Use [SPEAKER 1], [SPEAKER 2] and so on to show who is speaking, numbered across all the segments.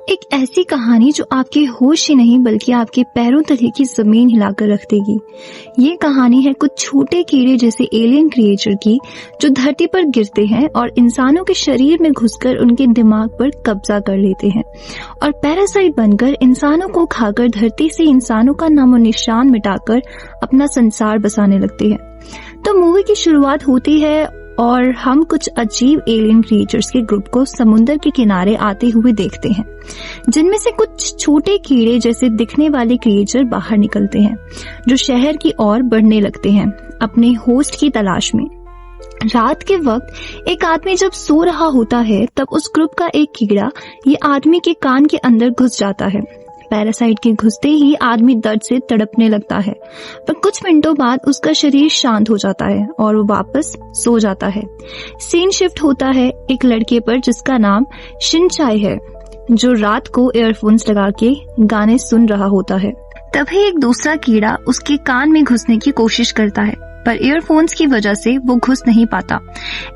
[SPEAKER 1] एक ऐसी कहानी जो आपके होश ही नहीं बल्कि आपके पैरों तले की जमीन हिलाकर रख देगी। ये कहानी है कुछ छोटे कीड़े जैसे एलियन क्रिएचर की, जो धरती पर गिरते हैं और इंसानों के शरीर में घुसकर उनके दिमाग पर कब्जा कर लेते हैं और पैरासाइट बनकर इंसानों को खाकर धरती से इंसानों का नामो निशान मिटाकर अपना संसार बसाने लगते हैं। तो मूवी की शुरुआत होती है और हम कुछ अजीब एलियन क्रिएचर्स के ग्रुप को समुद्र के किनारे आते हुए देखते हैं, जिनमें से कुछ छोटे कीड़े जैसे दिखने वाले क्रिएचर बाहर निकलते हैं, जो शहर की ओर बढ़ने लगते हैं अपने होस्ट की तलाश में। रात के वक्त एक आदमी जब सो रहा होता है, तब उस ग्रुप का एक कीड़ा ये आदमी के कान के अंदर घुस जाता है। पैरासाइट के घुसते ही आदमी दर्द से तड़पने लगता है, पर कुछ मिनटों बाद उसका शरीर शांत हो जाता है और वो वापस सो जाता है। सीन शिफ्ट होता है एक लड़के पर जिसका नाम शिनचाई है, जो रात को ईयरफोन्स लगा के गाने सुन रहा होता है। तभी एक दूसरा कीड़ा उसके कान में घुसने की कोशिश करता है, पर ईयरफोन्स की वजह से वो घुस नहीं पाता,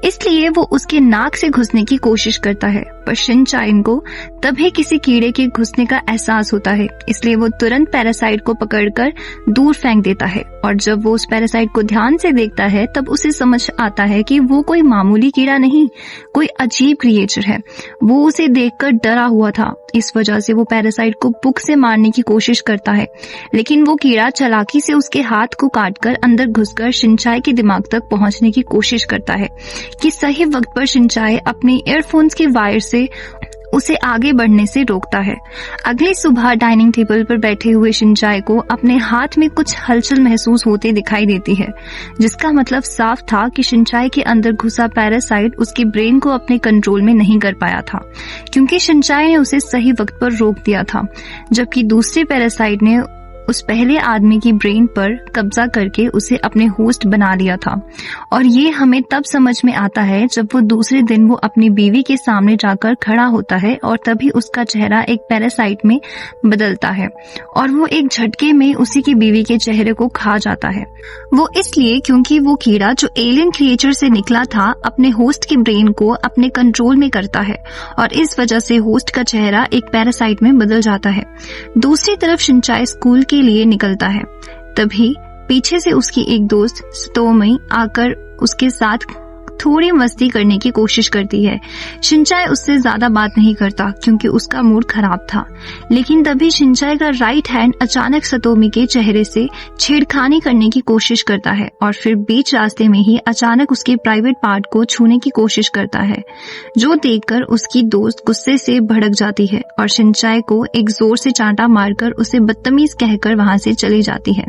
[SPEAKER 1] इसलिए वो उसके नाक से घुसने की कोशिश करता है। पर शिनचाइन को तभी किसी कीड़े के घुसने का एहसास होता है, इसलिए वो तुरंत पैरासाइट को पकड़कर दूर फेंक देता है। और जब वो उस पैरासाइट को ध्यान से देखता है, तब उसे समझ आता है कि वो कोई मामूली कीड़ा नहीं, कोई अजीब क्रिएचर है। वो उसे देखकर डरा हुआ था, इस वजह से वो पैरासाइट को बुक से मारने की कोशिश करता है, लेकिन वो कीड़ा चालाकी से उसके हाथ को काटकर अंदर घुसकर शिनचाई के दिमाग तक पहुंचने की कोशिश करता है कि सही वक्त पर शिनचाई अपने ईयरफोन्स के वायर से उसे आगे बढ़ने से रोकता है। अगली सुबह डाइनिंग टेबल पर बैठे हुए शिनचाई को अपने हाथ में कुछ हलचल महसूस होते दिखाई देती है, जिसका मतलब साफ था कि शिनचाई के अंदर घुसा पैरासाइट उसके ब्रेन को अपने कंट्रोल में नहीं कर पाया था, क्योंकि शिनचाई ने उसे सही वक्त पर रोक दिया था, जबकि दूसरे पैरासाइट ने उस पहले आदमी की ब्रेन पर कब्जा करके उसे अपने होस्ट बना लिया था। और ये हमें तब समझ में आता है जब वो दूसरे दिन वो अपनी बीवी के सामने जाकर खड़ा होता है और तभी उसका चेहरा एक पैरासाइट में बदलता है और वो एक झटके में उसी की बीवी के चेहरे को खा जाता है। वो इसलिए क्योंकि वो कीड़ा जो एलियन क्रिएचर से निकला था अपने होस्ट की ब्रेन को अपने कंट्रोल में करता है और इस वजह से होस्ट का चेहरा एक पैरासाइट में बदल जाता है। दूसरी तरफ शिनचाई स्कूल के लिए निकलता है, तभी पीछे से उसकी एक दोस्त सतोमी आकर उसके साथ थोड़ी मस्ती करने की कोशिश करती है। शिनचाई उससे ज्यादा बात नहीं करता क्योंकि उसका मूड खराब था, लेकिन तभी शिनचाई का राइट हैंड अचानक सतोमी के चेहरे से छेड़खानी करने की कोशिश करता है और फिर बीच रास्ते में ही अचानक उसके प्राइवेट पार्ट को छूने की कोशिश करता है, जो देखकर उसकी दोस्त गुस्से से भड़क जाती है और शिनचाई को एक जोर से चांटा मारकर उसे बदतमीज कहकर वहां से चली जाती है।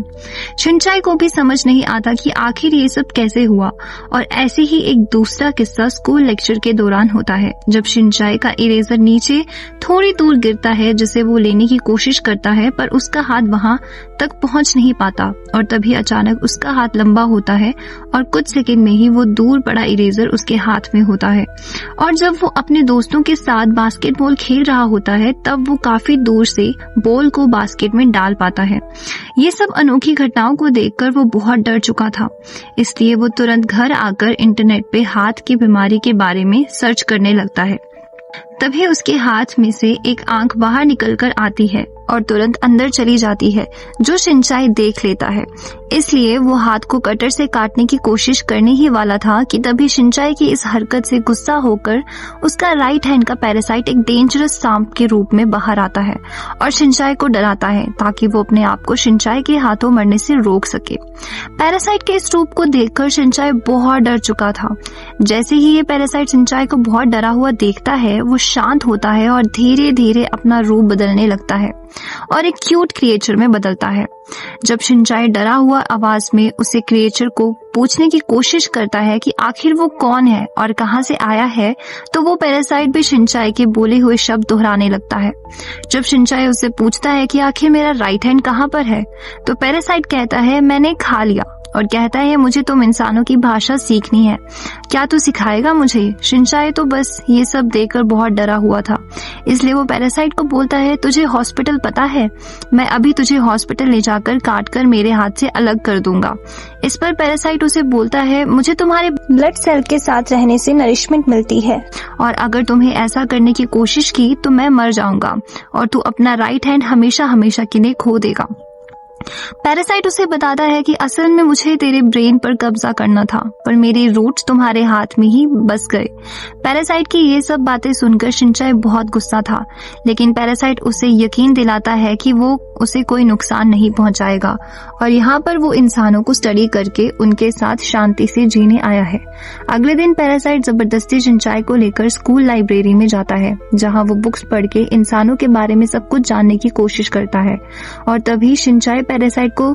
[SPEAKER 1] शिनचाई को भी समझ नहीं आता कि आखिर ये सब कैसे हुआ। और ऐसे ही एक दूसरा किस्सा स्कूल लेक्चर के दौरान होता है, जब शिनचाई का इरेजर नीचे थोड़ी दूर गिरता है जिसे वो लेने की कोशिश करता है, पर उसका हाथ वहां तक पहुंच नहीं पाता और तभी अचानक उसका हाथ लंबा होता है और कुछ सेकंड में ही वो दूर पड़ा इरेजर उसके हाथ में होता है। और जब वो अपने दोस्तों के साथ बास्केटबॉल खेल रहा होता है, तब वो काफी दूर से बॉल को बास्केट में डाल पाता है। ये सब अनोखी घटनाओं को देखकर वो बहुत डर चुका था, इसलिए वो तुरंत घर आकर इंटरनेट पे हाथ की बीमारी के बारे में सर्च करने लगता है। तभी उसके हाथ में से एक आंख बाहर निकलकर आती है और तुरंत अंदर चली जाती है, जो शिनचाई देख लेता है। इसलिए वो हाथ को कटर से काटने की कोशिश करने ही वाला था कि तभी शिनचाई की इस हरकत से गुस्सा होकर उसका राइट हैंड का पैरासाइट एक डेंजरस सांप के रूप में बाहर आता है और शिनचाई को डराता है ताकि वो अपने आप को शिनचाई के हाथों मरने से रोक सके। पैरासाइट के इस रूप को देखकर शिनचाई बहुत डर चुका था। जैसे ही ये पैरासाइट शिनचाई को बहुत डरा हुआ देखता है, वो शांत होता है और धीरे धीरे अपना रूप बदलने लगता है और एक क्यूट क्रिएचर में बदलता है। जब शिनचाई डरा हुआ आवाज में उसे क्रिएचर को पूछने की कोशिश करता है कि आखिर वो कौन है और कहां से आया है, तो वो पैरासाइट भी शिनचाई के बोले हुए शब्द दोहराने लगता है। जब शिनचाई उससे पूछता है कि आखिर मेरा राइट हैंड कहां पर है, तो पैरासाइट कहता है मैंने खा लिया और कहता है मुझे तुम इंसानों की भाषा सीखनी है, क्या तू सिखाएगा मुझे। शिनचाई तो बस ये सब देखकर बहुत डरा हुआ था, इसलिए वो पैरासाइट को बोलता है तुझे हॉस्पिटल पता है, मैं अभी तुझे हॉस्पिटल ले जाकर काट कर मेरे हाथ से अलग कर दूंगा। इस पर पैरासाइट उसे बोलता है मुझे तुम्हारे ब्लड सेल के साथ रहने से नरिशमेंट मिलती है और अगर तुम्हें ऐसा करने की कोशिश की तो मैं मर जाऊंगा और तू अपना राइट हैंड हमेशा हमेशा के लिए खो देगा। पैरासाइट उसे बताता है कि असल में मुझे तेरे ब्रेन पर कब्जा करना था, पर मेरे रूट्स तुम्हारे हाथ में ही बस गए। पैरासाइट की ये सब बातें सुनकर शिनचाई बहुत गुस्सा था, लेकिन पैरासाइट उसे यकीन दिलाता है कि वो उसे कोई नुकसान नहीं पहुंचाएगा और यहाँ पर वो इंसानों को स्टडी करके उनके साथ शांति से जीने आया है। अगले दिन पैरासाइट जबरदस्ती शिनचाई को लेकर स्कूल लाइब्रेरी में जाता है, जहाँ वो बुक्स पढ़ के इंसानों के बारे में सब कुछ जानने की कोशिश करता है और तभी शिनचाई पैरासाइट को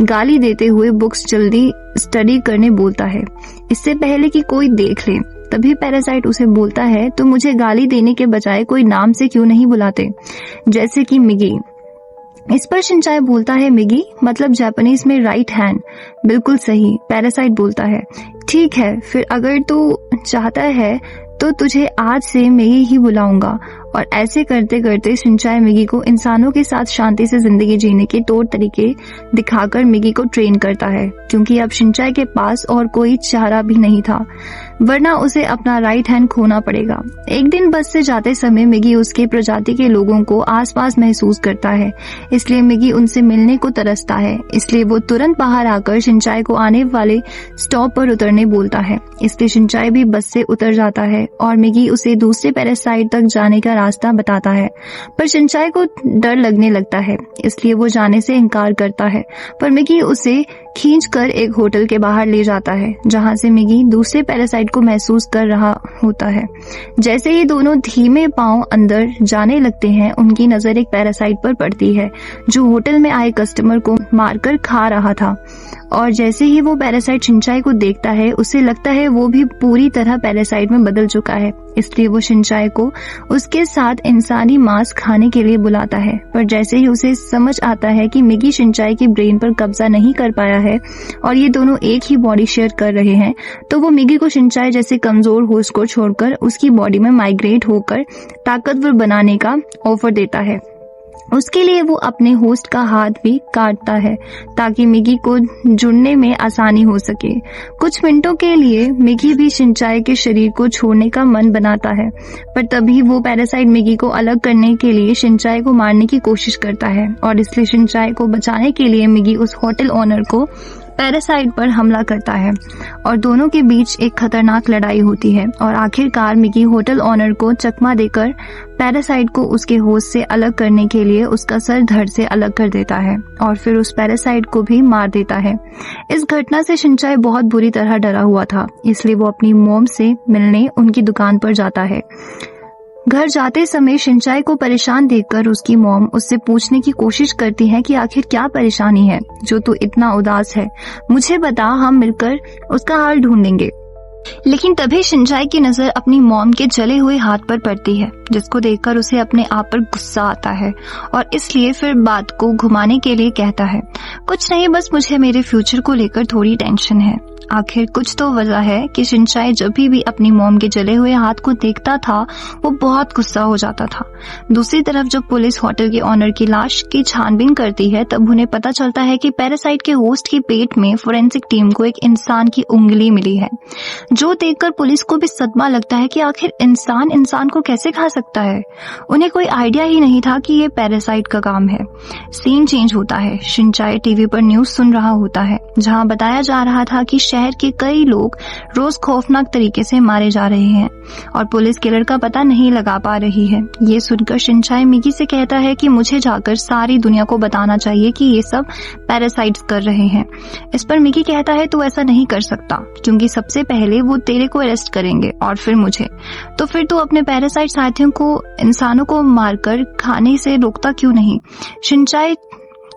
[SPEAKER 1] गाली देते हुए बुक्स जल्दी स्टडी करने बोलता है, इससे पहले कि कोई देख ले। तभी पैरासाइट उसे बोलता है तो मुझे गाली देने के बजाय कोई नाम से क्यों नहीं बुलाते, जैसे कि मिगी। इस पर शिनचाई बोलता है मिगी मतलब जापानीज में राइट हैंड। बिल्कुल सही, पैरासाइट बोलता है। ठीक है, फिर अगर तू चाहता है तो तुझे आज से मिगी ही बुलाऊंगा। और ऐसे करते करते शिनचाई मिगी को इंसानों के साथ शांति से जिंदगी जीने के तौर तरीके दिखाकर मिगी को ट्रेन करता है, क्योंकि अब शिनचाई के पास और कोई चारा भी नहीं था, वरना उसे अपना राइट हैंड खोना पड़ेगा। एक दिन बस से जाते समय मिगी उसके प्रजाति के लोगों को आसपास महसूस करता है, इसलिए मिगी उनसे मिलने को तरसता है। इसलिए वो तुरंत बाहर आकर शिनचाई को आने वाले स्टॉप पर उतरने बोलता है। इसलिए शिनचाई भी बस से उतर जाता है और मिगी उसे दूसरे पैरासाइट तक जाने का रास्ता बताता है, पर शिनचाई को डर लगने लगता है, इसलिए वो जाने से इनकार करता है। पर मिगी उसे खींचकर एक होटल के बाहर ले जाता है, जहां से मिगी दूसरे पैरासाइट को महसूस कर रहा होता है। जैसे ही दोनों धीमे पांव अंदर जाने लगते हैं, उनकी नजर एक पैरासाइट पर पड़ती है जो होटल में आए कस्टमर को मारकर खा रहा था। और जैसे ही वो पैरासाइट शिनचाई को देखता है, उसे लगता है वो भी पूरी तरह पैरासाइट में बदल चुका है, इसलिए वो शिनचाई को उसके साथ इंसानी मांस खाने के लिए बुलाता है। पर जैसे ही उसे समझ आता है कि मिगी शिनचाई की ब्रेन पर कब्जा नहीं कर पाया है और ये दोनों एक ही बॉडी शेयर कर रहे हैं, तो वो मिगी को शिनचाई जैसे कमजोर होस्ट को छोड़कर उसकी बॉडी में माइग्रेट होकर ताकतवर बनाने का ऑफर देता है। उसके लिए वो अपने होस्ट का हाथ भी काटता है ताकि मिगी को जुड़ने में आसानी हो सके। कुछ मिनटों के लिए मिगी भी शिनचाई के शरीर को छोड़ने का मन बनाता है, पर तभी वो पैरासाइट मिगी को अलग करने के लिए शिनचाई को मारने की कोशिश करता है और इसलिए शिनचाई को बचाने के लिए मिगी उस होटल ओनर को पैरासाइट पर हमला करता है और दोनों के बीच एक खतरनाक लड़ाई होती है और आखिरकार मिगी होटल ओनर को चकमा देकर पैरासाइट को उसके होस्ट से अलग करने के लिए उसका सर धड़ से अलग कर देता है और फिर उस पैरासाइट को भी मार देता है। इस घटना से शिनचाई बहुत बुरी तरह डरा हुआ था, इसलिए वो अपनी मॉम से मिलने उनकी दुकान पर जाता है। घर जाते समय शिनचाई को परेशान देखकर उसकी मॉम उससे पूछने की कोशिश करती है कि आखिर क्या परेशानी है जो तू इतना उदास है, मुझे बता, हम मिलकर उसका हाल ढूंढेंगे। लेकिन तभी शिनचाई की नजर अपनी मॉम के जले हुए हाथ पर पड़ती है, जिसको देखकर उसे अपने आप पर गुस्सा आता है और इसलिए फिर बात को घुमाने के लिए कहता है, कुछ नहीं, बस मुझे मेरे फ्यूचर को लेकर थोड़ी टेंशन है। आखिर कुछ तो वजह है कि शिनचाई जब भी अपनी मॉम के जले हुए हाथ को देखता था वो बहुत गुस्सा हो जाता था। दूसरी तरफ जब पुलिस होटल के ऑनर की लाश की छानबीन करती है, तब उन्हें पता चलता है कि पैरासाइट के होस्ट के पेट में फोरेंसिक टीम को एक इंसान की उंगली मिली है, जो देखकर पुलिस को भी सदमा लगता है कि आखिर इंसान इंसान को कैसे खा सकता है। उन्हें कोई आइडिया ही नहीं था कि ये पैरासाइट का काम है। सीन चेंज होता है। शिनचाई टीवी पर न्यूज सुन रहा होता है, जहां बताया जा रहा था कि शहर के कई लोग रोज खौफनाक तरीके से मारे जा रहे हैं और पुलिस किलर का पता नहीं लगा पा रही है। ये सुनकर शिनचाई मिगी से कहता है कि मुझे जाकर सारी दुनिया को बताना चाहिए कि ये सब पैरासाइट्स कर रहे हैं। इस पर मिगी कहता है तू ऐसा नहीं कर सकता, क्योंकि सबसे पहले वो तेरे को अरेस्ट करेंगे और फिर मुझे, तो फिर तू अपने पैरासाइट साथियों को इंसानों को मारकर खाने से रोकता क्यों नहीं, शिनचाई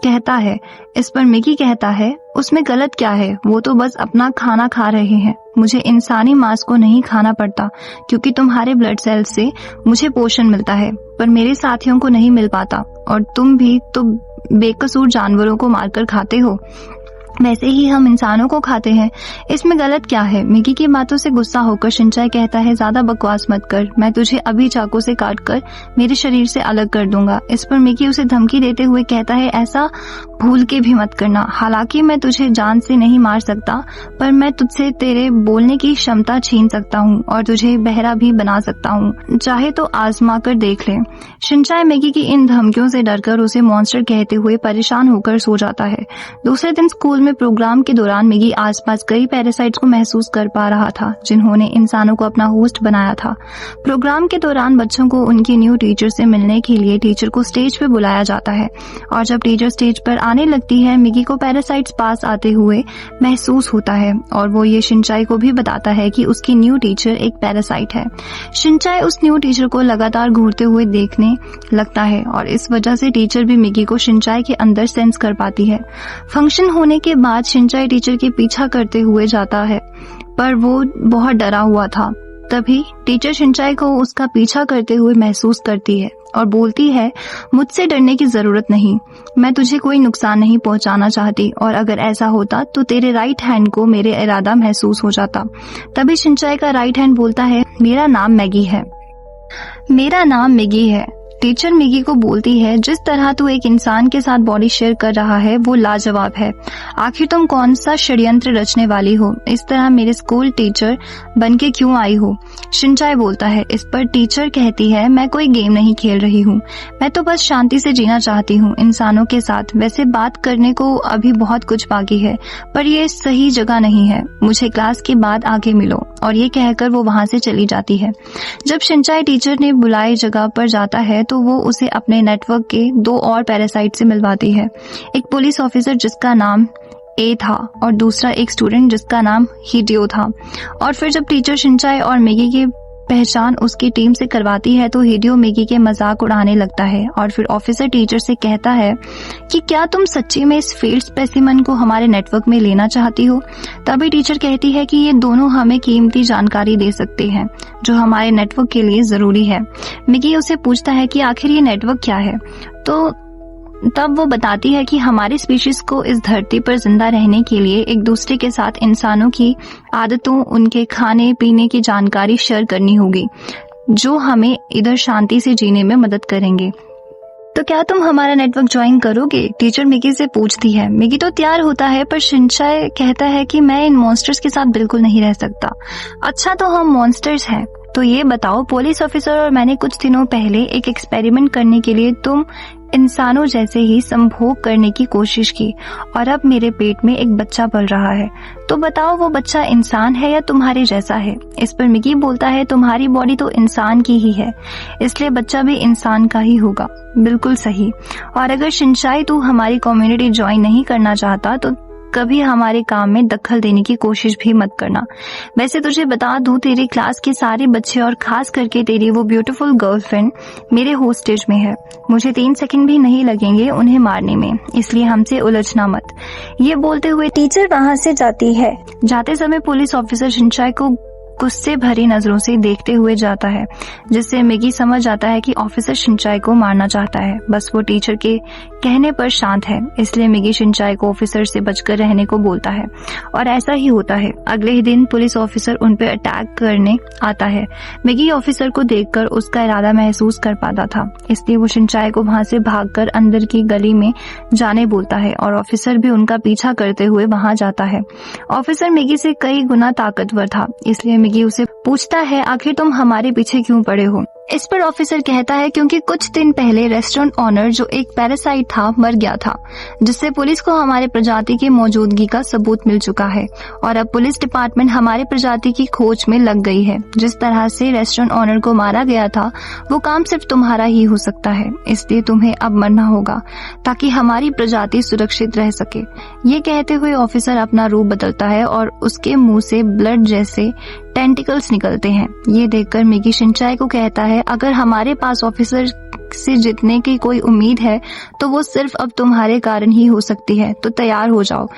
[SPEAKER 1] कहता है। इस पर मिगी कहता है उसमें गलत क्या है, वो तो बस अपना खाना खा रहे हैं, मुझे इंसानी मांस को नहीं खाना पड़ता क्योंकि तुम्हारे ब्लड सेल से मुझे पोषण मिलता है, पर मेरे साथियों को नहीं मिल पाता और तुम भी तो बेकसूर जानवरों को मारकर खाते हो। वैसे ही हम इंसानों को खाते हैं, इसमें गलत क्या है? मिगी की बातों से गुस्सा होकर शिनचाई कहता है, ज्यादा बकवास मत कर, मैं तुझे अभी चाकू से काट कर मेरे शरीर से अलग कर दूंगा। इस पर मिगी उसे धमकी देते हुए कहता है, ऐसा भूल के भी मत करना। हालांकि मैं तुझे जान से नहीं मार सकता, पर मैं तुझसे तेरे बोलने की क्षमता छीन सकता हूँ और तुझे बहरा भी बना सकता हूँ, चाहे तो आजमा कर देख ले। शिनचाई मिगी की इन धमकियों से डरकर उसे मॉन्स्टर कहते हुए परेशान होकर सो जाता है। दूसरे दिन स्कूल में प्रोग्राम के दौरान मिगी आसपास कई पैरासाइट्स को महसूस कर पा रहा था, जिन्होंने इंसानों को अपना होस्ट बनाया था। प्रोग्राम के दौरान बच्चों को उनकी न्यू टीचर से मिलने के लिए टीचर को स्टेज पे बुलाया जाता है और जब टीचर स्टेज पर आने लगती है, मिगी को पैरासाइट्स पास आते हुए महसूस होता है और वो ये शिनचाई को भी बताता है कि उसकी न्यू टीचर एक पैरासाइट है। शिनचाई उस न्यू टीचर को लगातार घूरते हुए देखने लगता है और इस वजह से टीचर भी मिगी को शिनचाई के अंदर सेंस कर पाती है। फंक्शन होने के बाद शिनचाई टीचर के पीछा करते हुए जाता है, पर वो बहुत डरा हुआ था। तभी टीचर शिनचाई को उसका पीछा करते हुए महसूस करती है और बोलती है, मुझसे डरने की जरूरत नहीं, मैं तुझे कोई नुकसान नहीं पहुंचाना चाहती और अगर ऐसा होता तो तेरे राइट हैंड को मेरे इरादा महसूस हो जाता। तभी शिनचाई का राइट हैंड बोलता है, मेरा नाम मैगी है, मेरा नाम मिगी है। टीचर मिगी को बोलती है, जिस तरह तू एक इंसान के साथ बॉडी शेयर कर रहा है वो लाजवाब है। आखिर तुम कौन सा षड्यंत्र रचने वाली हो? इस तरह मेरे स्कूल टीचर बनके क्यों आई हो? शिनचाई बोलता है। इस पर टीचर कहती है, मैं कोई गेम नहीं खेल रही हूँ, मैं तो बस शांति से जीना चाहती हूँ इंसानों के साथ। वैसे बात करने को अभी बहुत कुछ बाकी है, पर ये सही जगह नहीं है, मुझे क्लास के बाद आके मिलो। और ये कहकर वो वहाँ से चली जाती है। जब शिनचाई टीचर ने बुलाई जगह पर जाता है तो वो उसे अपने नेटवर्क के 2 और पैरासाइट से मिलवाती है, एक पुलिस ऑफिसर जिसका नाम ए था और दूसरा एक स्टूडेंट जिसका नाम हिडियो था। और फिर जब टीचर शिनचाई और मिगी की पहचान उसकी टीम से करवाती है तो हिडियो मिगी के मजाक उड़ाने लगता है और फिर ऑफिसर टीचर से कहता है कि क्या तुम सच्ची में इस फील्ड स्पेसिमन को हमारे नेटवर्क में लेना चाहती हो? तभी टीचर कहती है कि ये दोनों हमें कीमती जानकारी दे सकते हैं जो हमारे नेटवर्क के लिए जरूरी है। मिगी उसे पूछता है कि आखिर ये नेटवर्क क्या है, तो तब वो बताती है कि हमारी स्पीशीज को इस धरती पर जिंदा रहने के लिए एक दूसरे के साथ इंसानों की आदतों, उनके खाने पीने की जानकारी शेयर करनी होगी, जो हमें इधर शांति से जीने में मदद करेंगे। तो क्या तुम हमारा नेटवर्क ज्वाइन करोगे? टीचर मिगी से पूछती है। मिगी तो तैयार होता है, पर शिनचाई कहता है कि मैं इन मॉन्स्टर्स के साथ बिल्कुल नहीं रह सकता। अच्छा, तो हम मॉन्स्टर्स हैं, तो ये बताओ, पुलिस ऑफिसर और मैंने कुछ दिनों पहले एक एक्सपेरिमेंट करने के लिए तुम इंसानों जैसे ही संभोग करने की कोशिश की और अब मेरे पेट में एक बच्चा पल रहा है, तो बताओ वो बच्चा इंसान है या तुम्हारे जैसा है? इस पर मिगी बोलता है, तुम्हारी बॉडी तो इंसान की ही है, इसलिए बच्चा भी इंसान का ही होगा। बिल्कुल सही। और अगर शिनचाई तू हमारी कम्युनिटी ज्वाइन नहीं करना चाहता तो कभी हमारे काम में दखल देने की कोशिश भी मत करना। वैसे तुझे बता दूं, तेरी क्लास के सारे बच्चे और खास करके तेरी वो ब्यूटीफुल गर्लफ्रेंड मेरे होस्टेज में है। मुझे 3 सेकंड भी नहीं लगेंगे उन्हें मारने में, इसलिए हमसे उलझना मत। ये बोलते हुए टीचर वहाँ से जाती है। जाते समय पुलिस ऑफिसर शिनचाई को गुस्से भरी नजरों से देखते हुए जाता है, जिससे मिगी समझ जाता है कि ऑफिसर शिनचाई को मारना चाहता है। बस वो टीचर के कहने पर शांत है, इसलिए मिगी शिनचाई को ऑफिसर से बचकर रहने को बोलता है और ऐसा ही होता है। अगले ही दिन पुलिस ऑफिसर उन पर अटैक करने आता है। मिगी ऑफिसर को देखकर उसका इरादा महसूस कर पाता था, इसलिए वो शिनचाई को वहां से भागकर अंदर की गली में जाने बोलता है और ऑफिसर भी उनका पीछा करते हुए वहां जाता है। ऑफिसर मिगी से कई गुना ताकतवर था, इसलिए मिगी उसे पूछता है, आखिर तुम हमारे पीछे क्यों पड़े हो? इस पर ऑफिसर कहता है, क्योंकि कुछ दिन पहले रेस्टोरेंट ओनर जो एक पैरासाइट था मर गया था, जिससे पुलिस को हमारे प्रजाति की मौजूदगी का सबूत मिल चुका है और अब पुलिस डिपार्टमेंट हमारे प्रजाति की खोज में लग गई है। जिस तरह से रेस्टोरेंट ओनर को मारा गया था वो काम सिर्फ तुम्हारा ही हो सकता है, इसलिए तुम्हें अब मरना होगा ताकि हमारी प्रजाति सुरक्षित रह सके। ये कहते हुए ऑफिसर अपना रूप बदलता है और उसके मुंह से ब्लड जैसे टेंटिकल्स निकलते हैं। ये देखकर मिगी शिनचाई को कहता है, अगर हमारे पास ऑफिसर से जीतने की कोई उम्मीद है तो वो सिर्फ अब तुम्हारे कारण ही हो सकती है, तो तैयार हो जाओ।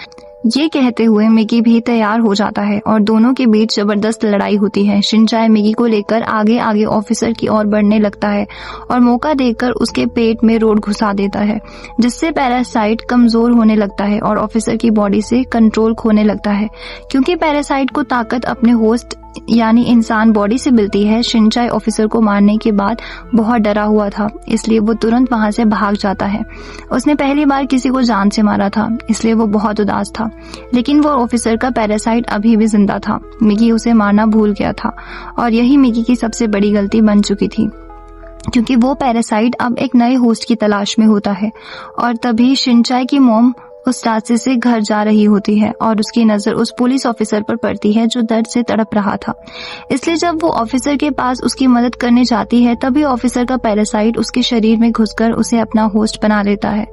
[SPEAKER 1] ये कहते हुए मिगी भी तैयार हो जाता है और दोनों के बीच जबरदस्त लड़ाई होती है। शिनचाई मिगी को लेकर आगे आगे ऑफिसर की ओर बढ़ने लगता है और मौका देकर उसके पेट में रोड घुसा देता है, जिससे पैरासाइट कमजोर होने लगता है और ऑफिसर की बॉडी से कंट्रोल खोने लगता है। क्योंकि पैरासाइट को ताकत अपने होस्ट यानी इंसान बॉडी से मिलती है, शिनचाई ऑफिसर को मारने के बाद बहुत डरा हुआ था, इसलिए वो तुरंत वहां से भाग जाता है। उसने पहली बार किसी को जान से मारा था, इसलिए वो बहुत उदास था। लेकिन वो ऑफिसर का पैरासाइट अभी भी जिंदा था। मिगी उसे मारना भूल गया था और यही मिगी की सबसे बड़ी गलती बन चुकी थी, क्योंकि वो पैरासाइट अब एक नए होस्ट की तलाश में होता है। और तभी शिनचाई की मॉम उस रास्ते से घर जा रही होती है और उसकी नजर उस पुलिस ऑफिसर पर पड़ती है जो दर्द से तड़प रहा था। इसलिए जब वो ऑफिसर के पास उसकी मदद करने जाती है, तभी ऑफिसर का पैरासाइट उसके शरीर में घुसकर उसे अपना होस्ट बना लेता है।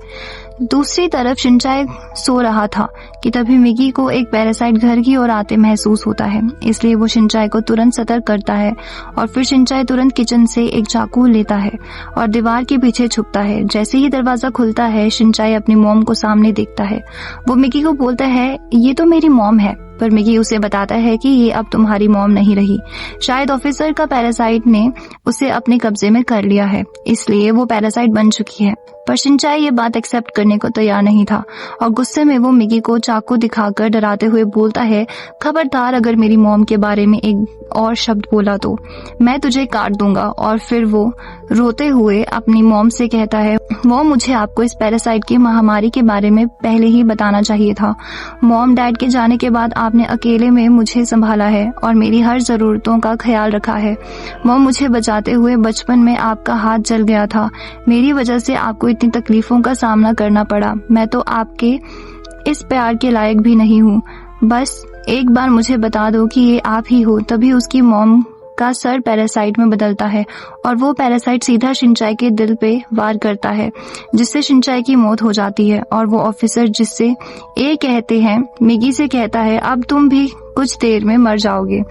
[SPEAKER 1] दूसरी तरफ शिनचाई सो रहा था कि तभी मिगी को एक पैरासाइट घर की ओर आते महसूस होता है, इसलिए वो शिनचाई को तुरंत सतर्क करता है और फिर शिनचाई तुरंत किचन से एक चाकू लेता है और दीवार के पीछे छुपता है। जैसे ही दरवाजा खुलता है, शिनचाई अपनी मॉम को सामने देखता है। वो मिगी को बोलता है, ये तो मेरी मॉम है, पर मिगी उसे बताता है कि ये अब तुम्हारी मॉम नहीं रही। शायद ऑफिसर का पैरासाइट ने उसे अपने कब्जे में कर लिया है, इसलिए वो पैरासाइट बन चुकी है। पर शिनचाई ये बात एक्सेप्ट करने को तैयार नहीं था और गुस्से में वो मिगी को चाकू दिखाकर डराते हुए बोलता है, खबरदार अगर मेरी मॉम के बारे में एक और शब्द बोला तो मैं तुझे काट दूंगा। और फिर वो रोते हुए अपनी मॉम से कहता है, मॉम मुझे आपको इस पैरासाइट की महामारी के बारे में पहले ही बताना चाहिए था। मॉम, डैड के जाने के बाद आपने अकेले में मुझे संभाला है और मेरी हर जरूरतों का ख्याल रखा है। मॉम, मुझे बचाते हुए बचपन में आपका हाथ जल गया था। मेरी वजह से आपको इतनी तकलीफों का सामना करना पड़ा। मैं तो आपके इस प्यार के लायक भी नहीं हूँ। बस एक बार मुझे बता दो कि ये आप ही हो। तभी उसकी मॉम का सर पैरासाइट में बदलता है और वो पैरासाइट सीधा शिनचाई के दिल पे वार करता है, जिससे शिनचाई की मौत हो जाती है। और वो ऑफिसर, जिससे ए कहते हैं, मिगी से कहता है, अब तुम भी कुछ देर में मर जाओगे,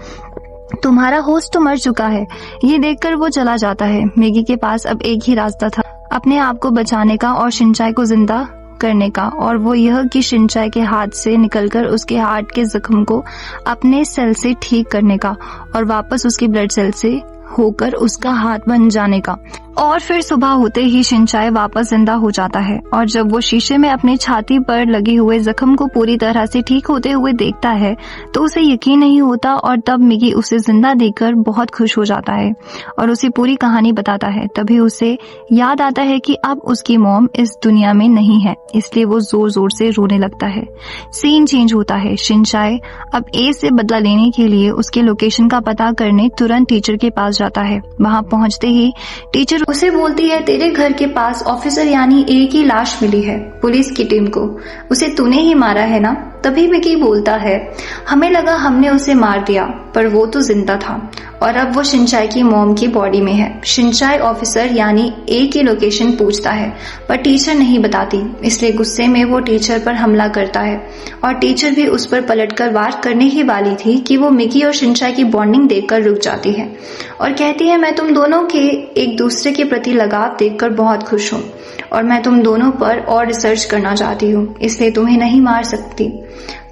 [SPEAKER 1] तुम्हारा होस्ट तो मर चुका है। ये देखकर वो चला जाता है। मिगी के पास अब एक ही रास्ता था, अपने आप को बचाने का और शिनचाई को जिंदा करने का, और वो यह कि शिनचाई के हाथ से निकलकर उसके हार्ट के जख्म को अपने सेल से ठीक करने का और वापस उसकी ब्लड सेल से होकर उसका हाथ बन जाने का। और फिर सुबह होते ही शिनचाई वापस जिंदा हो जाता है और जब वो शीशे में अपनी छाती पर लगे हुए जख्म को पूरी तरह से ठीक होते हुए देखता है तो उसे यकीन नहीं होता और तब मिगी उसे जिंदा देखकर बहुत खुश हो जाता है और उसे पूरी कहानी बताता है। तभी उसे याद आता है कि अब उसकी मॉम इस दुनिया में नहीं है, इसलिए वो जोर जोर से रोने लगता है। सीन चेंज होता है। शिनचाई अब ए से बदला लेने के लिए उसके लोकेशन का पता करने तुरंत टीचर के पास जाता है। वहां पहुंचते ही टीचर उसे बोलती है, तेरे घर के पास ऑफिसर यानी ए की लाश मिली है पुलिस की टीम को, उसे तूने ही मारा है ना। तभी मिगी बोलता है, हमें लगा हमने उसे मार दिया, पर वो तो जिंदा था और अब वो शिनचाई की मॉम की बॉडी में है। शिनचाई ऑफिसर यानी ए की लोकेशन पूछता है पर टीचर नहीं बताती, इसलिए गुस्से में वो टीचर पर हमला करता है और टीचर भी उस पर पलटकर वार करने ही वाली थी कि वो मिगी और शिनचाई की बॉन्डिंग देखकर रुक जाती है और कहती है, मैं तुम दोनों के एक दूसरे के प्रति लगाव देखकर बहुत खुश हूँ और मैं तुम दोनों पर और रिसर्च करना चाहती हूँ, इसलिए तुम्हें नहीं मार सकती,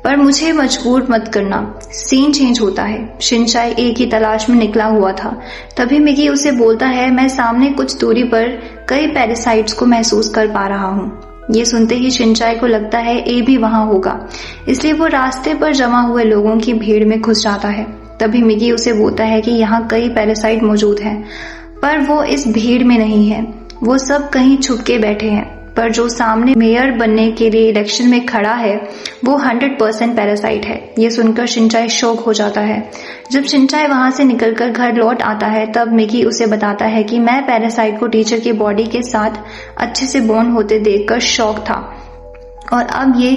[SPEAKER 1] पर मुझे मजबूर मत करना। सीन चेंज होता है। शिनचाई ए की तलाश में निकला हुआ था। तभी मिगी उसे बोलता है, मैं सामने कुछ दूरी पर कई पैरासाइट्स को महसूस कर पा रहा हूँ। ये सुनते ही शिनचाई को लगता है ए भी वहां होगा, इसलिए वो रास्ते पर जमा हुए लोगों की भीड़ में घुस जाता है। तभी मिगी उसे बोलता है कि यहाँ कई पैरासाइट मौजूद हैं, पर वो इस भीड़ में नहीं है, वो सब कहीं छुप के बैठे हैं। पर जो सामने मेयर बनने के लिए इलेक्शन में खड़ा है वो 100% पैरासाइट है। ये सुनकर शिनचाई शॉक हो जाता है। जब शिनचाई वहां से निकलकर घर लौट आता है तब मिगी उसे बताता है कि मैं पैरासाइट को टीचर की बॉडी के साथ अच्छे से बॉन्ड होते देखकर शॉक था और अब ये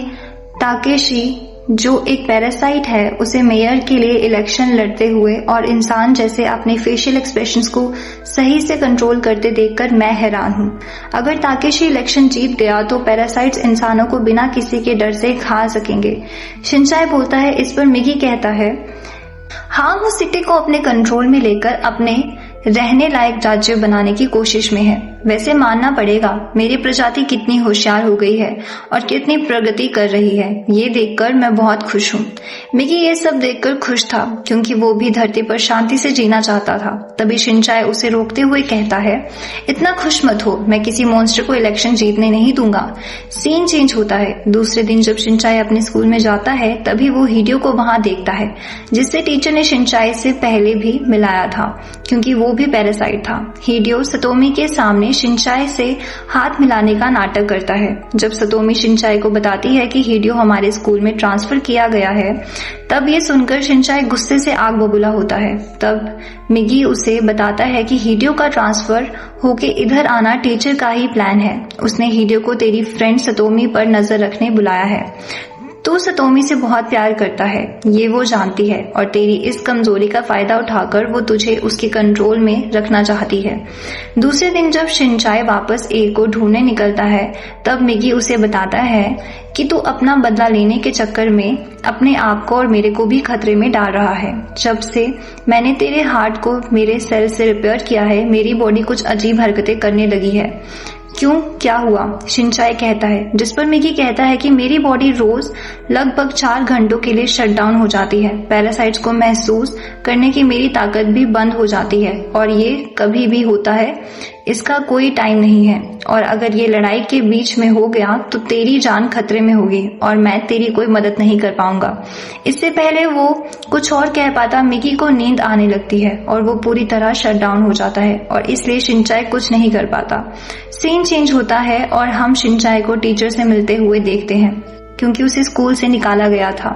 [SPEAKER 1] ताकेशी जो एक पैरासाइट है उसे मेयर के लिए इलेक्शन लड़ते हुए और इंसान जैसे अपने फेशियल एक्सप्रेशंस को सही से कंट्रोल करते देखकर मैं हैरान हूँ। अगर ताकेशी इलेक्शन जीत गया तो पैरासाइट्स इंसानों को बिना किसी के डर से खा सकेंगे। शिनचाई बोलता है। इस पर मिगी कहता है, हाँ वो सिटी को अपने कंट्रोल में लेकर अपने रहने लायक राज्य बनाने की कोशिश में है। वैसे मानना पड़ेगा मेरी प्रजाति कितनी होशियार हो गई है और कितनी प्रगति कर रही है। ये देखकर मैं बहुत खुश हूँ। मिगी ये सब देखकर खुश था क्योंकि वो भी धरती पर शांति से जीना चाहता था। तभी शिनचाई उसे रोकते हुए कहता है, इतना खुश मत हो, मैं किसी मॉन्स्टर को इलेक्शन जीतने नहीं दूंगा। सीन चेंज होता है। दूसरे दिन जब शिनचाई अपने स्कूल में जाता है तभी वो हिडियो को वहां देखता है, जिससे टीचर ने शिनचाई से पहले भी मिलाया था क्योंकि वो भी पैरासाइट था। हिडियो सतोमी के सामने शिनचाई से हाथ मिलाने का नाटक करता है। जब सतोमी शिनचाई को बताती है कि हिडियो हमारे स्कूल में ट्रांसफर किया गया है, तब ये सुनकर शिनचाई गुस्से से आग बबूला होता है। तब मिगी उसे बताता है कि हिडियो का ट्रांसफर होके इधर आना टीचर का ही प्लान है। उसने हिडियो को तेरी फ्रेंड सतोमी पर नजर रखने बुलाया है। तू सतोमी से बहुत प्यार करता है, ये वो जानती है और तेरी इस कमजोरी का फायदा उठाकर वो तुझे उसके कंट्रोल में रखना चाहती है। दूसरे दिन जब शिनचाई वापस ए को ढूंढने निकलता है तब मिगी उसे बताता है कि तू अपना बदला लेने के चक्कर में अपने आप को और मेरे को भी खतरे में डाल रहा है। जब से मैंने तेरे हार्ट को मेरे सेल से रिपेयर किया है, मेरी बॉडी कुछ अजीब हरकतें करने लगी है। क्यों, क्या हुआ? शिनचाई कहता है, जिस पर मिगी कहता है कि मेरी बॉडी रोज लगभग 4 घंटों के लिए शट डाउन हो जाती है। पैरासाइट्स को महसूस करने की मेरी ताकत भी बंद हो जाती है और ये कभी भी होता है, इसका कोई टाइम नहीं है और अगर ये लड़ाई के बीच में हो गया तो तेरी जान खतरे में होगी और मैं तेरी कोई मदद नहीं कर पाऊंगा। इससे पहले वो कुछ और कह पाता मिगी को नींद आने लगती है और वो पूरी तरह शट डाउन हो जाता है और इसलिए शिनचाई कुछ नहीं कर पाता। सीन चेंज होता है और हम शिनचाई को टीचर से मिलते हुए देखते हैं क्योंकि उसे स्कूल से निकाला गया था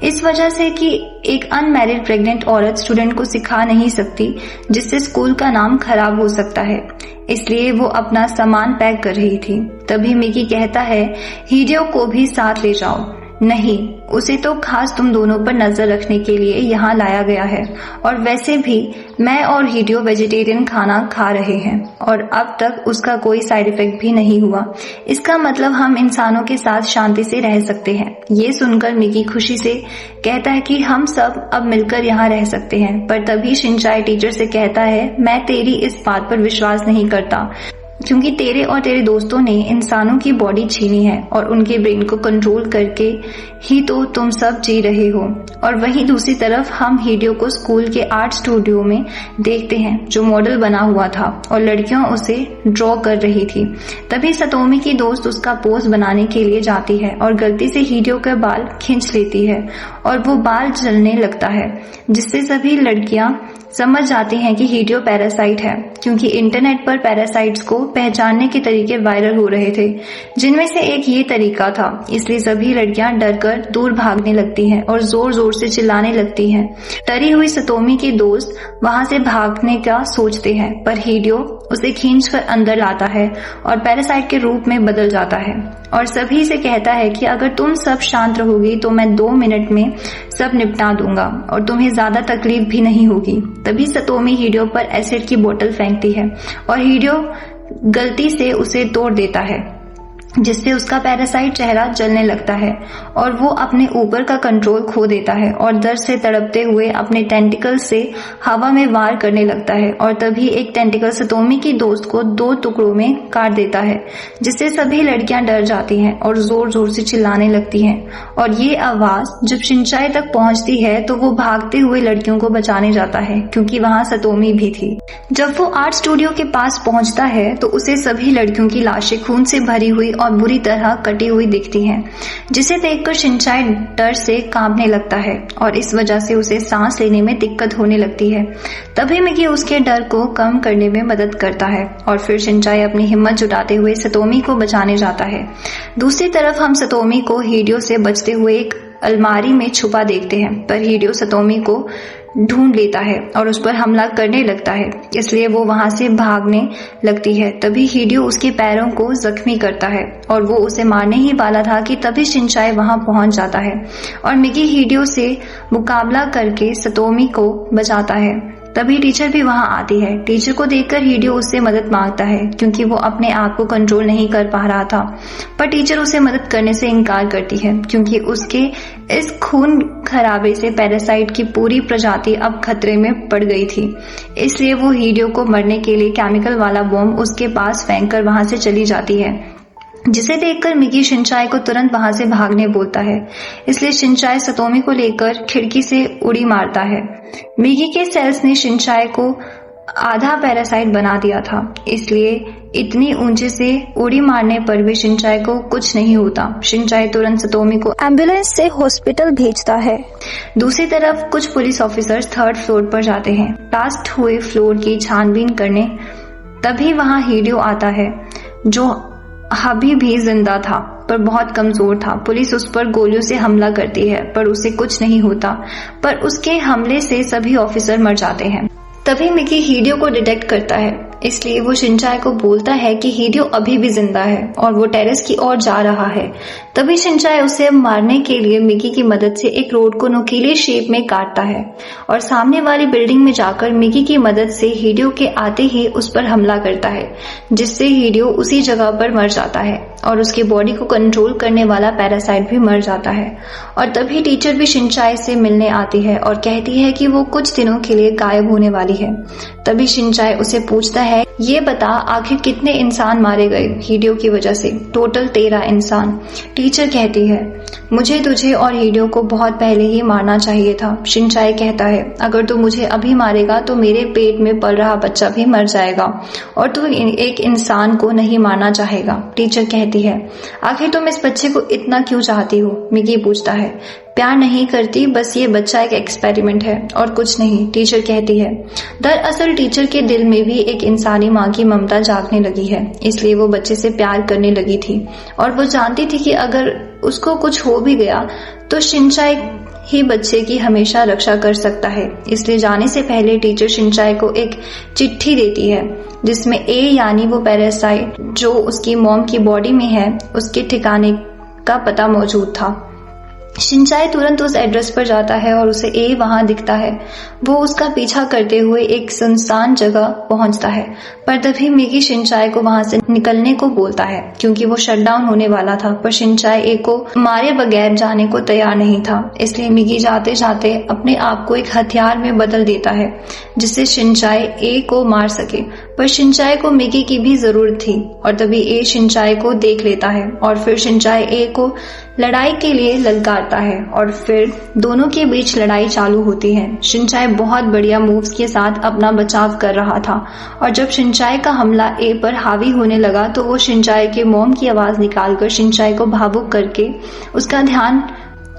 [SPEAKER 1] इस वजह से कि एक अनमैरिड प्रेग्नेंट औरत स्टूडेंट को सिखा नहीं सकती, जिससे स्कूल का नाम खराब हो सकता है। इसलिए वो अपना सामान पैक कर रही थी। तभी मिगी कहता है, हिडियो को भी साथ ले जाओ। नहीं, उसे तो खास तुम दोनों पर नजर रखने के लिए यहाँ लाया गया है और वैसे भी मैं और हिडियो वेजिटेरियन खाना खा रहे हैं और अब तक उसका कोई साइड इफेक्ट भी नहीं हुआ। इसका मतलब हम इंसानों के साथ शांति से रह सकते हैं। ये सुनकर मिगी खुशी से कहता है कि हम सब अब मिलकर यहाँ रह सकते हैं। पर तभी शिनचाई टीचर से कहता है, मैं तेरी इस बात पर विश्वास नहीं करता क्योंकि तेरे और तेरे दोस्तों ने इंसानों की बॉडी छीनी है और उनके ब्रेन को कंट्रोल करके ही तो तुम सब जी रहे हो। और वहीं दूसरी तरफ हम हिडियो को स्कूल के आर्ट स्टूडियो में देखते हैं जो मॉडल बना हुआ था और लड़कियां उसे ड्रॉ कर रही थी। तभी सतोमी की दोस्त उसका पोज बनाने के लिए जाती है और गलती से हिडियो के बाल खींच लेती है और वो बाल जलने लगता है, जिससे सभी लड़कियां समझ जाती हैं कि हिडियो पैरासाइट है क्योंकि इंटरनेट पर पैरासाइट्स को पहचानने के तरीके वायरल हो रहे थे, जिनमें से एक ये तरीका था। इसलिए सभी लड़कियां डरकर दूर भागने लगती हैं और जोर जोर से चिल्लाने लगती हैं। डरी हुई सतोमी के दोस्त वहां से भागने का सोचते हैं पर हिडियो उसे खींचकर अंदर लाता है और पैरासाइट के रूप में बदल जाता है और सभी से कहता है कि अगर तुम सब शांत रहोगी तो मैं 2 मिनट में सब निपटा दूंगा और तुम्हें ज्यादा तकलीफ भी नहीं होगी। तभी सतोमी हिडियो पर एसिड की बोतल फेंकती है और हिडियो गलती से उसे तोड़ देता है, जिससे उसका पैरासाइट चेहरा जलने लगता है और वो अपने ऊपर का कंट्रोल खो देता है और दर्द से तड़पते हुए अपने टेंटिकल से हवा में वार करने लगता है और तभी एक टेंटिकल सतोमी की दोस्त को 2 टुकड़ों में काट देता है, जिससे सभी लड़कियां डर जाती हैं और जोर जोर से चिल्लाने लगती हैं। और ये आवाज जब शिनचाई तक पहुंचती है तो वो भागते हुए लड़कियों को बचाने जाता है क्योंकि वहां सतोमी भी थी। जब वो आर्ट स्टूडियो के पास पहुंचता है तो उसे सभी लड़कियों की लाशें खून से भरी हुई और बुरी तरह कटी हुई दिखती हैं, जिसे देखकर शिनचाई डर से कांपने लगता है और इस वजह से उसे सांस लेने में दिक्कत होने लगती है। तभी मिगी उसके डर को कम करने में मदद करता है और फिर शिनचाई अपनी हिम्मत जुटाते हुए सतोमी को बचाने जाता है। दूसरी तरफ हम सतोमी को हिडियो से बचते हुए एक अलमारी में छुपा देखते हैं, पर हिडियो सतोमी को ढूंढ लेता है और उस पर हमला करने लगता है, इसलिए वो वहां से भागने लगती है। तभी हिडियो उसके पैरों को जख्मी करता है और वो उसे मारने ही वाला था कि तभी शिनचाई वहां पहुंच जाता है और मिगी हिडियो से मुकाबला करके सतोमी को बचाता है। तभी टीचर भी वहां आती है। टीचर को देखकर हिडियो उससे मदद मांगता है क्योंकि वो अपने आप को कंट्रोल नहीं कर पा रहा था, पर टीचर उसे मदद करने से इनकार करती है क्योंकि उसके इस खून खराबे से पैरासाइट की पूरी प्रजाति अब खतरे में पड़ गई थी। इसलिए वो हिडियो को मरने के लिए केमिकल वाला बॉम्ब उसके पास फेंककर वहां से चली जाती है, जिसे देखकर मिगी शिनचाई को तुरंत वहां से भागने बोलता है। इसलिए शिनचाई सतोमी को लेकर खिड़की से उड़ी मारता है। मिगी के सेल्स ने शिनचाई को आधा पैरासाइट बना दिया था, इसलिए इतनी ऊंचे से उड़ी मारने पर भी शिनचाई को कुछ नहीं होता। शिनचाई तुरंत सतोमी को एम्बुलेंस से हॉस्पिटल भेजता है। दूसरी तरफ कुछ पुलिस ऑफिसर्स 3rd फ्लोर पर जाते हैं टास्क हुए फ्लोर की छानबीन करने। तभी वहां हिडियो आता है जो अभी भी जिंदा था पर बहुत कमजोर था। पुलिस उस पर गोलियों से हमला करती है पर उसे कुछ नहीं होता, पर उसके हमले से सभी ऑफिसर मर जाते हैं। तभी मिगी हिडियो को डिटेक्ट करता है, इसलिए वो शिनचाई को बोलता है कि हिडियो अभी भी जिंदा है और वो टेरेस की ओर जा रहा है। तभी शिनचाई उसे मारने के लिए मिगी की मदद से एक रोड को नुकीले शेप में काटता है और सामने वाली बिल्डिंग में जाकर मिगी की मदद से हिडियो के आते ही उस पर हमला करता है, जिससे हिडियो उसी जगह पर मर जाता है और उसकी बॉडी को कंट्रोल करने वाला पैरासाइट भी मर जाता है। और तभी टीचर भी शिनचाई से मिलने आती है और कहती है कि वो कुछ दिनों के लिए गायब होने वाली है। तभी शिनचाई उसे पूछता है, ये बता आखिर कितने इंसान मारे गए हिडियो की वजह से? टोटल 13 इंसान। टीचर कहती है, मुझे तुझे और हिडियो को बहुत पहले ही मारना चाहिए था। शिनचाई कहता है, अगर तू मुझे अभी मारेगा तो मेरे पेट में पल रहा बच्चा भी मर जाएगा और तू एक इंसान को नहीं मारना चाहेगा। टीचर कहती है, आखिर तुम इस बच्चे को इतना क्यों चाहती हो? मिगी पूछता है। प्यार नहीं करती, बस ये बच्चा एक एक्सपेरिमेंट है और कुछ नहीं, टीचर कहती है। दरअसल टीचर के दिल में भी एक इंसानी माँ की ममता जागने लगी है, इसलिए वो बच्चे से प्यार करने लगी थी और वो जानती थी कि अगर उसको कुछ हो भी गया तो शिनचाई ही बच्चे की हमेशा रक्षा कर सकता है। इसलिए जाने से पहले टीचर शिनचाई को एक चिट्ठी देती है जिसमें ए यानी वो पैरासाइट जो उसकी मॉम की बॉडी में है उसके ठिकाने का पता मौजूद था। शिनचाई तुरंत उस एड्रेस पर जाता है और उसे ए वहां दिखता है। वो उसका पीछा करते हुए एक सुनसान जगह पहुंचता है, पर तभी मिगी शिनचाई को वहां से निकलने को बोलता है क्योंकि वो शटडाउन होने वाला था। पर शिनचाई ए को मारे बगैर जाने को तैयार नहीं था, इसलिए मिगी जाते जाते अपने आप को एक हथियार में बदल देता है जिससे शिनचाई ए को मार सके। पर शिनचाई को मिगी की भी जरूरत थी और तभी ए शिनचाई को देख लेता है और फिर शिनचाई ए को लड़ाई के लिए ललकारता है और फिर दोनों के बीच लड़ाई चालू होती है। शिनचाई बहुत बढ़िया मूव्स के साथ अपना बचाव कर रहा था और जब शिनचाई का हमला ए पर हावी होने लगा तो वो शिनचाई के मॉम की आवाज निकालकर शिनचाई को भावुक करके उसका ध्यान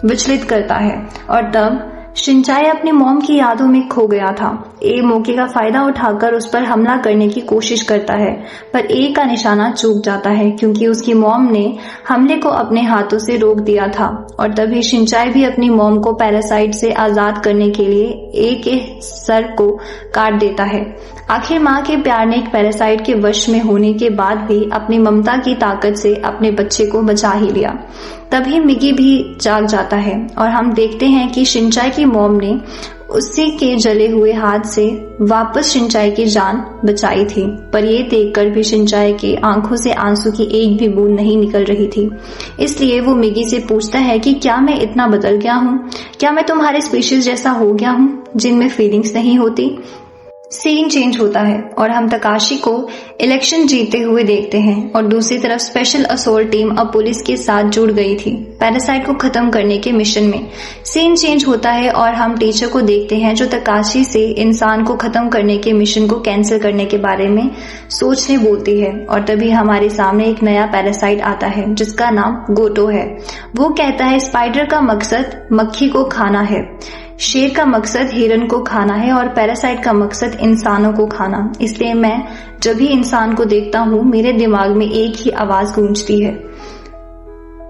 [SPEAKER 1] विचलित करता है और तब शिनचाई अपनी मॉम की यादों में खो गया था। ए मौके का फायदा उठाकर उस पर हमला करने की कोशिश करता है, पर ए का निशाना चूक जाता है क्योंकि उसकी मॉम ने हमले को अपने हाथों से रोक दिया था। और तभी शिनचाई भी अपनी मॉम को पैरासाइट से आजाद करने के लिए ए के सर को काट देता है। आखिर माँ के प्यार ने एक पैरासाइट के वश में होने के बाद भी अपनी ममता की ताकत से अपने बच्चे को बचा ही लिया। तभी मिगी भी जाग जाता है और हम देखते हैं कि शिनचाई की मॉम ने उसी के जले हुए हाथ से वापस शिनचाई की जान बचाई थी, पर ये देखकर भी शिनचाई की आंखों से आंसू की एक भी बूंद नहीं निकल रही थी। इसलिए वो मिगी से पूछता है कि क्या मैं इतना बदल गया हूँ? क्या मैं तुम्हारे स्पीशीज जैसा हो गया हूँ जिनमें फीलिंग्स नहीं होती? सीन चेंज होता है और हम तकाशी को इलेक्शन जीतते हुए देखते हैं और दूसरी तरफ स्पेशल असोल्ट टीम अब पुलिस के साथ जुड़ गई थी पैरासाइट को खत्म करने के मिशन में। सीन चेंज होता है और हम टीचर को देखते हैं जो तकाशी से इंसान को खत्म करने के मिशन को कैंसिल करने के बारे में सोचने बोलती है और तभी हमारे सामने एक नया पैरासाइट आता है जिसका नाम गोटो है। वो कहता है स्पाइडर का मकसद मक्खी को खाना है, शेर का मकसद हिरन को खाना है और पैरासाइट का मकसद इंसानों को खाना। इसलिए मैं जब भी इंसान को देखता हूँ मेरे दिमाग में एक ही आवाज गूंजती है,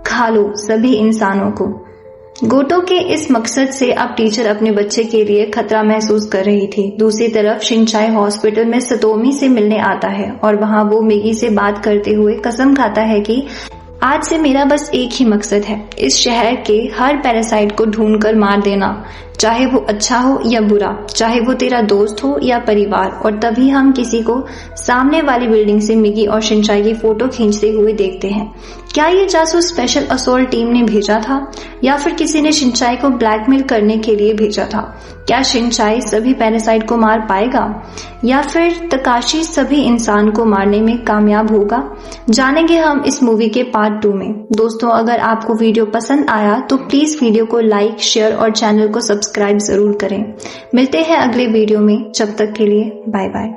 [SPEAKER 1] खा लो सभी इंसानों को। गोटो के इस मकसद से अब टीचर अपने बच्चे के लिए खतरा महसूस कर रही थी। दूसरी तरफ शिनचाई हॉस्पिटल में सतोमी से मिलने आता है और वहां वो मिगी से बात करते हुए कसम खाता है कि आज से मेरा बस एक ही मकसद है, इस शहर के हर पैरासाइट को ढूंढकर मार देना। चाहे वो अच्छा हो या बुरा, चाहे वो तेरा दोस्त हो या परिवार। और तभी हम किसी को सामने वाली बिल्डिंग से मिगी और शिनचाई की फोटो खींचते हुए देखते हैं। क्या ये जासूस स्पेशल असॉल्ट टीम ने भेजा था या फिर किसी ने शिनचाई को ब्लैकमेल करने के लिए भेजा था? क्या शिनचाई सभी पैरासाइट को मार पाएगा या फिर तकाशी सभी इंसान को मारने में कामयाब होगा? जानेंगे हम इस मूवी के पार्ट 2 में। दोस्तों, अगर आपको वीडियो पसंद आया तो प्लीज वीडियो को लाइक, शेयर और चैनल को सब्सक्राइब जरूर करें। मिलते हैं अगले वीडियो में, जब तक के लिए बाय बाय।